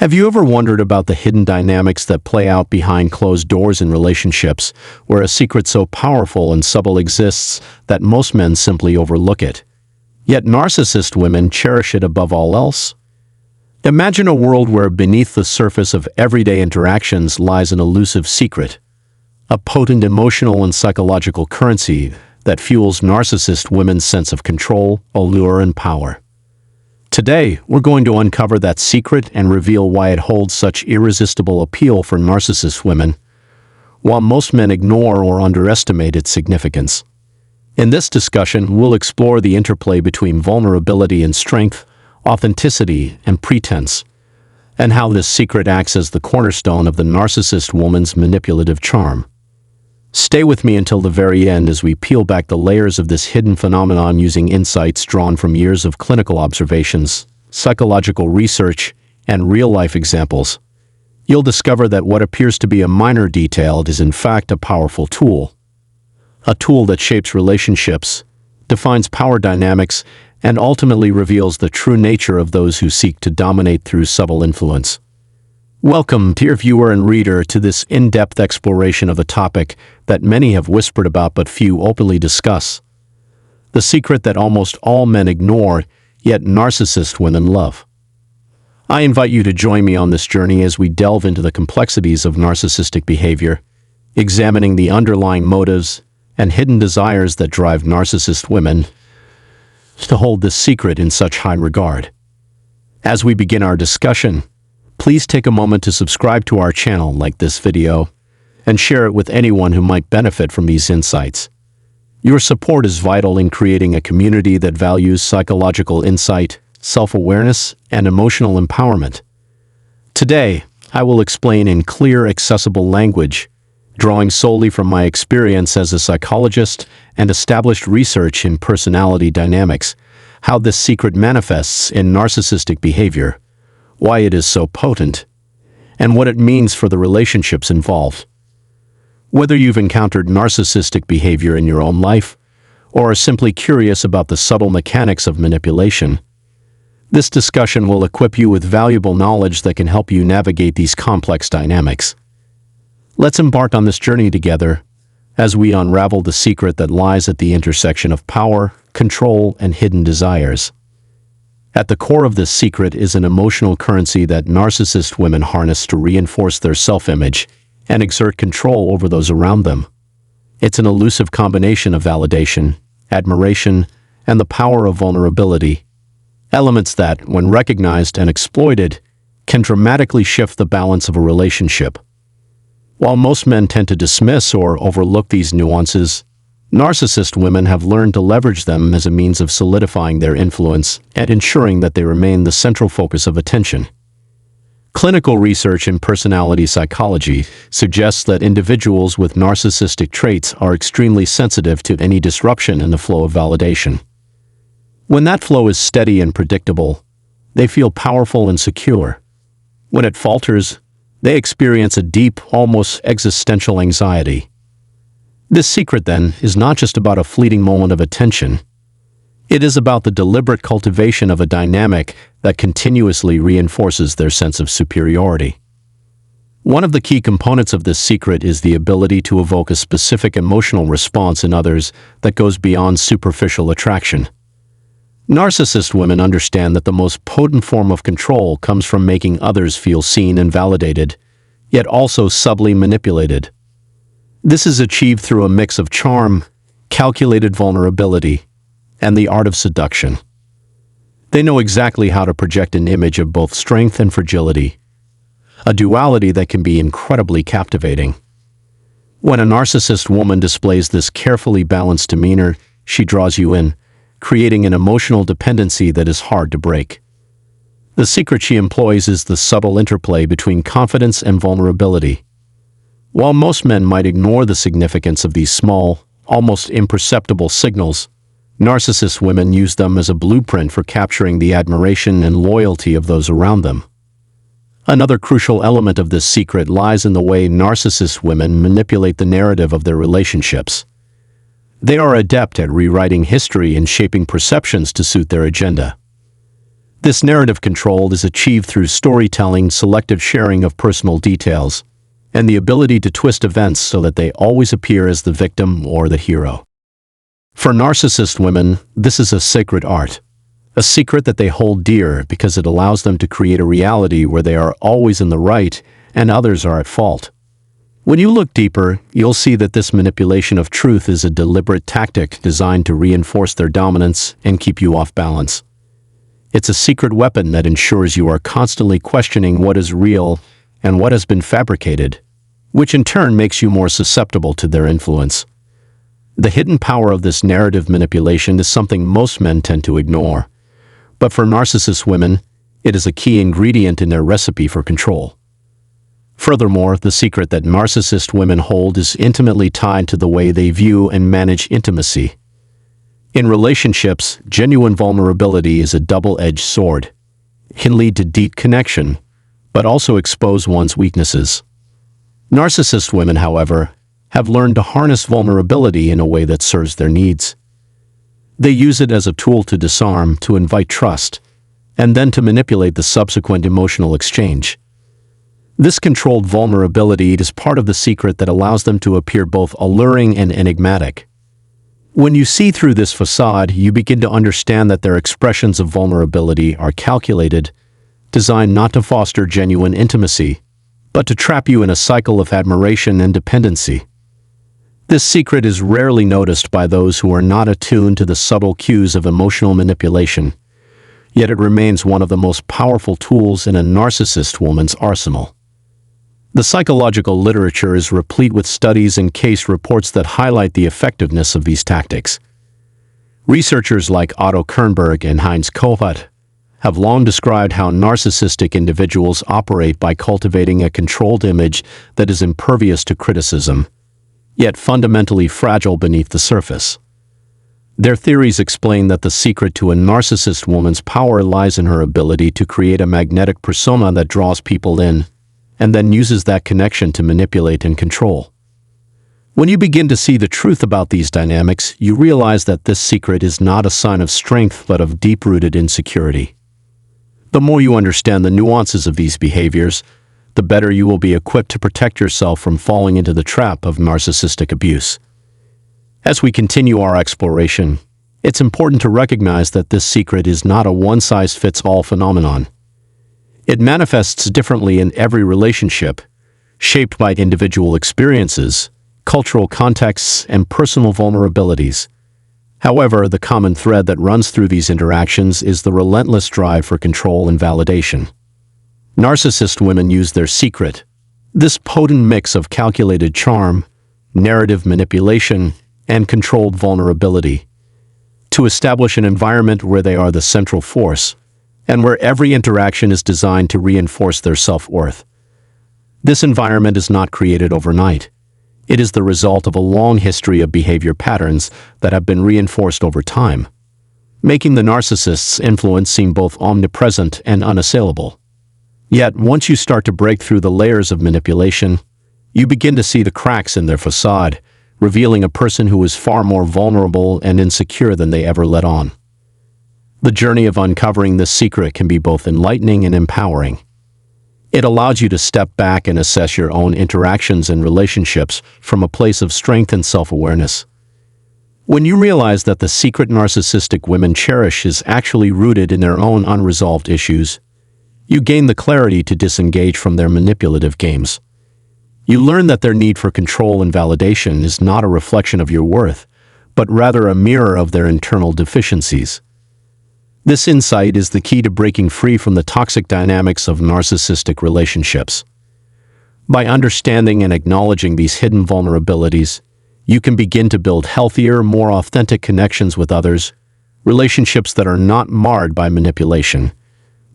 Have you ever wondered about the hidden dynamics that play out behind closed doors in relationships, where a secret so powerful and subtle exists that most men simply overlook it? Yet narcissist women cherish it above all else? Imagine a world where beneath the surface of everyday interactions lies an elusive secret, a potent emotional and psychological currency that fuels narcissist women's sense of control, allure, and power. Today, we're going to uncover that secret and reveal why it holds such irresistible appeal for narcissist women, while most men ignore or underestimate its significance. In this discussion, we'll explore the interplay between vulnerability and strength, authenticity and pretense, and how this secret acts as the cornerstone of the narcissist woman's manipulative charm. Stay with me until the very end as we peel back the layers of this hidden phenomenon using insights drawn from years of clinical observations, psychological research, and real-life examples. You'll discover that what appears to be a minor detail is in fact a powerful tool. A tool that shapes relationships, defines power dynamics, and ultimately reveals the true nature of those who seek to dominate through subtle influence. Welcome, dear viewer and reader, to this in-depth exploration of a topic that many have whispered about but few openly discuss. The secret that almost all men ignore, yet narcissist women love. I invite you to join me on this journey as we delve into the complexities of narcissistic behavior, examining the underlying motives and hidden desires that drive narcissist women to hold this secret in such high regard. As we begin our discussion, please take a moment to subscribe to our channel, like this video, and share it with anyone who might benefit from these insights. Your support is vital in creating a community that values psychological insight, self-awareness, and emotional empowerment. Today, I will explain in clear, accessible language, drawing solely from my experience as a psychologist and established research in personality dynamics, how this secret manifests in narcissistic behavior, why it is so potent, and what it means for the relationships involved. Whether you've encountered narcissistic behavior in your own life, or are simply curious about the subtle mechanics of manipulation, this discussion will equip you with valuable knowledge that can help you navigate these complex dynamics. Let's embark on this journey together as we unravel the secret that lies at the intersection of power, control, and hidden desires. At the core of this secret is an emotional currency that narcissist women harness to reinforce their self-image and exert control over those around them. It's an elusive combination of validation, admiration, and the power of vulnerability, elements that, when recognized and exploited, can dramatically shift the balance of a relationship. While most men tend to dismiss or overlook these nuances, narcissist women have learned to leverage them as a means of solidifying their influence and ensuring that they remain the central focus of attention. Clinical research in personality psychology suggests that individuals with narcissistic traits are extremely sensitive to any disruption in the flow of validation. When that flow is steady and predictable, they feel powerful and secure. When it falters, they experience a deep, almost existential anxiety. This secret, then, is not just about a fleeting moment of attention. It is about the deliberate cultivation of a dynamic that continuously reinforces their sense of superiority. One of the key components of this secret is the ability to evoke a specific emotional response in others that goes beyond superficial attraction. Narcissist women understand that the most potent form of control comes from making others feel seen and validated, yet also subtly manipulated. This is achieved through a mix of charm, calculated vulnerability, and the art of seduction. They know exactly how to project an image of both strength and fragility, a duality that can be incredibly captivating. When a narcissist woman displays this carefully balanced demeanor, she draws you in, creating an emotional dependency that is hard to break. The secret she employs is the subtle interplay between confidence and vulnerability. While most men might ignore the significance of these small, almost imperceptible signals, narcissist women use them as a blueprint for capturing the admiration and loyalty of those around them. Another crucial element of this secret lies in the way narcissist women manipulate the narrative of their relationships. They are adept at rewriting history and shaping perceptions to suit their agenda. This narrative control is achieved through storytelling, selective sharing of personal details, and the ability to twist events so that they always appear as the victim or the hero. For narcissist women, this is a sacred art, a secret that they hold dear because it allows them to create a reality where they are always in the right and others are at fault. When you look deeper, you'll see that this manipulation of truth is a deliberate tactic designed to reinforce their dominance and keep you off balance. It's a secret weapon that ensures you are constantly questioning what is real and what has been fabricated, which in turn makes you more susceptible to their influence. The hidden power of this narrative manipulation is something most men tend to ignore. But for narcissist women, it is a key ingredient in their recipe for control. Furthermore, the secret that narcissist women hold is intimately tied to the way they view and manage intimacy. In relationships, genuine vulnerability is a double-edged sword. It can lead to deep connection, but also expose one's weaknesses. Narcissist women, however, have learned to harness vulnerability in a way that serves their needs. They use it as a tool to disarm, to invite trust, and then to manipulate the subsequent emotional exchange. This controlled vulnerability is part of the secret that allows them to appear both alluring and enigmatic. When you see through this facade, you begin to understand that their expressions of vulnerability are calculated, designed not to foster genuine intimacy, but to trap you in a cycle of admiration and dependency. This secret is rarely noticed by those who are not attuned to the subtle cues of emotional manipulation, yet it remains one of the most powerful tools in a narcissist woman's arsenal. The psychological literature is replete with studies and case reports that highlight the effectiveness of these tactics. Researchers like Otto Kernberg and Heinz Kohut have long described how narcissistic individuals operate by cultivating a controlled image that is impervious to criticism, yet fundamentally fragile beneath the surface. Their theories explain that the secret to a narcissist woman's power lies in her ability to create a magnetic persona that draws people in, and then uses that connection to manipulate and control. When you begin to see the truth about these dynamics, you realize that this secret is not a sign of strength but of deep-rooted insecurity. The more you understand the nuances of these behaviors, the better you will be equipped to protect yourself from falling into the trap of narcissistic abuse. As we continue our exploration, it's important to recognize that this secret is not a one-size-fits-all phenomenon. It manifests differently in every relationship, shaped by individual experiences, cultural contexts, and personal vulnerabilities. However, the common thread that runs through these interactions is the relentless drive for control and validation. Narcissist women use their secret, this potent mix of calculated charm, narrative manipulation, and controlled vulnerability, to establish an environment where they are the central force, and where every interaction is designed to reinforce their self-worth. This environment is not created overnight. It is the result of a long history of behavior patterns that have been reinforced over time, making the narcissist's influence seem both omnipresent and unassailable. Yet, once you start to break through the layers of manipulation, you begin to see the cracks in their facade, revealing a person who is far more vulnerable and insecure than they ever let on. The journey of uncovering this secret can be both enlightening and empowering. It allows you to step back and assess your own interactions and relationships from a place of strength and self-awareness. When you realize that the secret narcissistic women cherish is actually rooted in their own unresolved issues, you gain the clarity to disengage from their manipulative games. You learn that their need for control and validation is not a reflection of your worth, but rather a mirror of their internal deficiencies. This insight is the key to breaking free from the toxic dynamics of narcissistic relationships. By understanding and acknowledging these hidden vulnerabilities, you can begin to build healthier, more authentic connections with others, relationships that are not marred by manipulation,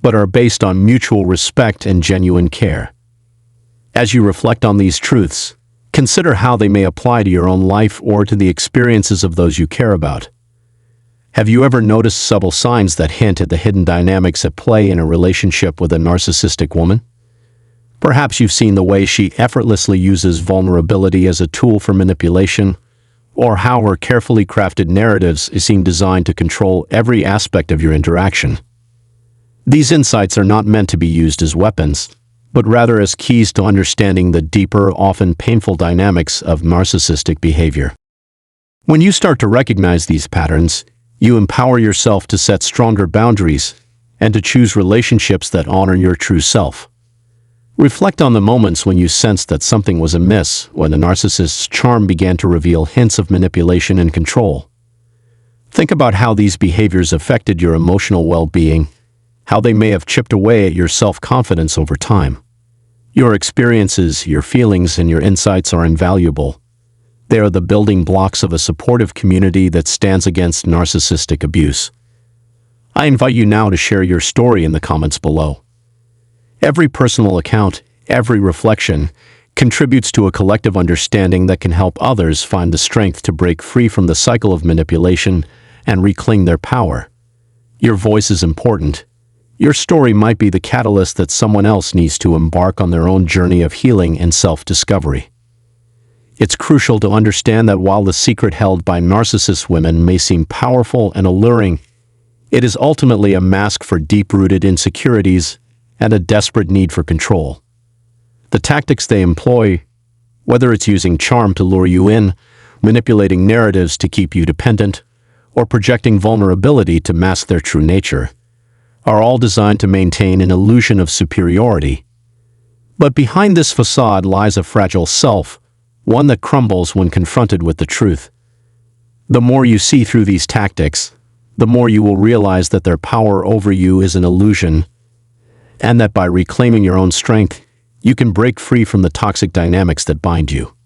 but are based on mutual respect and genuine care. As you reflect on these truths, consider how they may apply to your own life or to the experiences of those you care about. Have you ever noticed subtle signs that hint at the hidden dynamics at play in a relationship with a narcissistic woman? Perhaps you've seen the way she effortlessly uses vulnerability as a tool for manipulation, or how her carefully crafted narratives seem designed to control every aspect of your interaction. These insights are not meant to be used as weapons, but rather as keys to understanding the deeper, often painful dynamics of narcissistic behavior. When you start to recognize these patterns, you empower yourself to set stronger boundaries and to choose relationships that honor your true self. Reflect on the moments when you sensed that something was amiss, when the narcissist's charm began to reveal hints of manipulation and control. Think about how these behaviors affected your emotional well-being, how they may have chipped away at your self-confidence over time. Your experiences, your feelings, and your insights are invaluable. They are the building blocks of a supportive community that stands against narcissistic abuse. I invite you now to share your story in the comments below. Every personal account, every reflection, contributes to a collective understanding that can help others find the strength to break free from the cycle of manipulation and reclaim their power. Your voice is important. Your story might be the catalyst that someone else needs to embark on their own journey of healing and self-discovery. It's crucial to understand that while the secret held by narcissist women may seem powerful and alluring, it is ultimately a mask for deep-rooted insecurities and a desperate need for control. The tactics they employ, whether it's using charm to lure you in, manipulating narratives to keep you dependent, or projecting vulnerability to mask their true nature, are all designed to maintain an illusion of superiority. But behind this facade lies a fragile self, one that crumbles when confronted with the truth. The more you see through these tactics, the more you will realize that their power over you is an illusion, and that by reclaiming your own strength, you can break free from the toxic dynamics that bind you.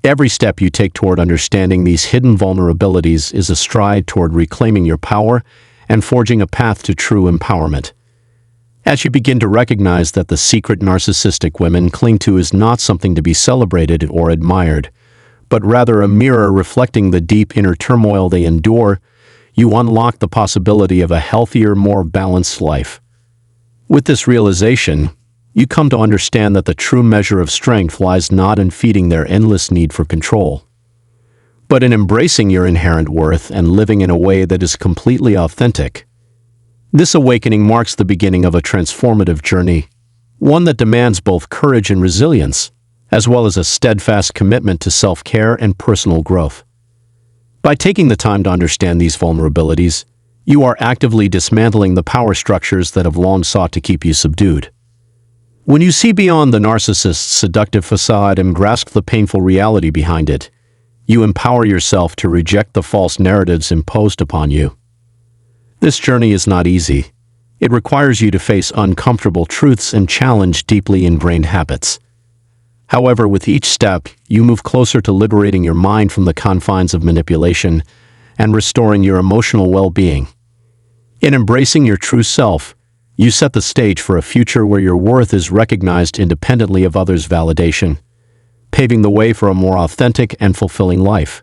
Every step you take toward understanding these hidden vulnerabilities is a stride toward reclaiming your power and forging a path to true empowerment. As you begin to recognize that the secret narcissistic women cling to is not something to be celebrated or admired, but rather a mirror reflecting the deep inner turmoil they endure, you unlock the possibility of a healthier, more balanced life. With this realization, you come to understand that the true measure of strength lies not in feeding their endless need for control, but in embracing your inherent worth and living in a way that is completely authentic. This awakening marks the beginning of a transformative journey, one that demands both courage and resilience, as well as a steadfast commitment to self-care and personal growth. By taking the time to understand these vulnerabilities, you are actively dismantling the power structures that have long sought to keep you subdued. When you see beyond the narcissist's seductive facade and grasp the painful reality behind it, you empower yourself to reject the false narratives imposed upon you. This journey is not easy. It requires you to face uncomfortable truths and challenge deeply ingrained habits. However, with each step, you move closer to liberating your mind from the confines of manipulation and restoring your emotional well-being. In embracing your true self, you set the stage for a future where your worth is recognized independently of others' validation, paving the way for a more authentic and fulfilling life.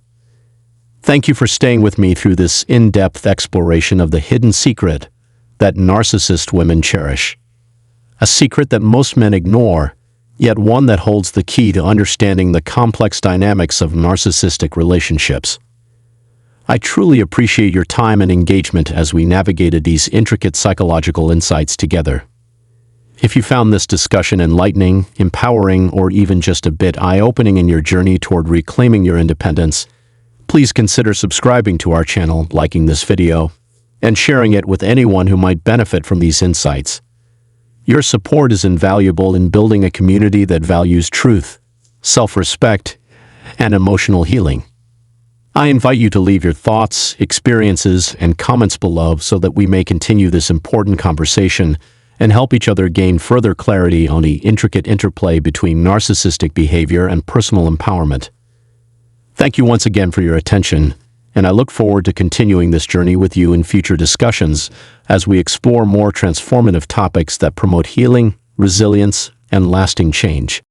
Thank you for staying with me through this in-depth exploration of the hidden secret that narcissist women cherish. A secret that most men ignore, yet one that holds the key to understanding the complex dynamics of narcissistic relationships. I truly appreciate your time and engagement as we navigated these intricate psychological insights together. If you found this discussion enlightening, empowering, or even just a bit eye-opening in your journey toward reclaiming your independence, please consider subscribing to our channel, liking this video, and sharing it with anyone who might benefit from these insights. Your support is invaluable in building a community that values truth, self-respect, and emotional healing. I invite you to leave your thoughts, experiences, and comments below so that we may continue this important conversation and help each other gain further clarity on the intricate interplay between narcissistic behavior and personal empowerment. Thank you once again for your attention, and I look forward to continuing this journey with you in future discussions as we explore more transformative topics that promote healing, resilience, and lasting change.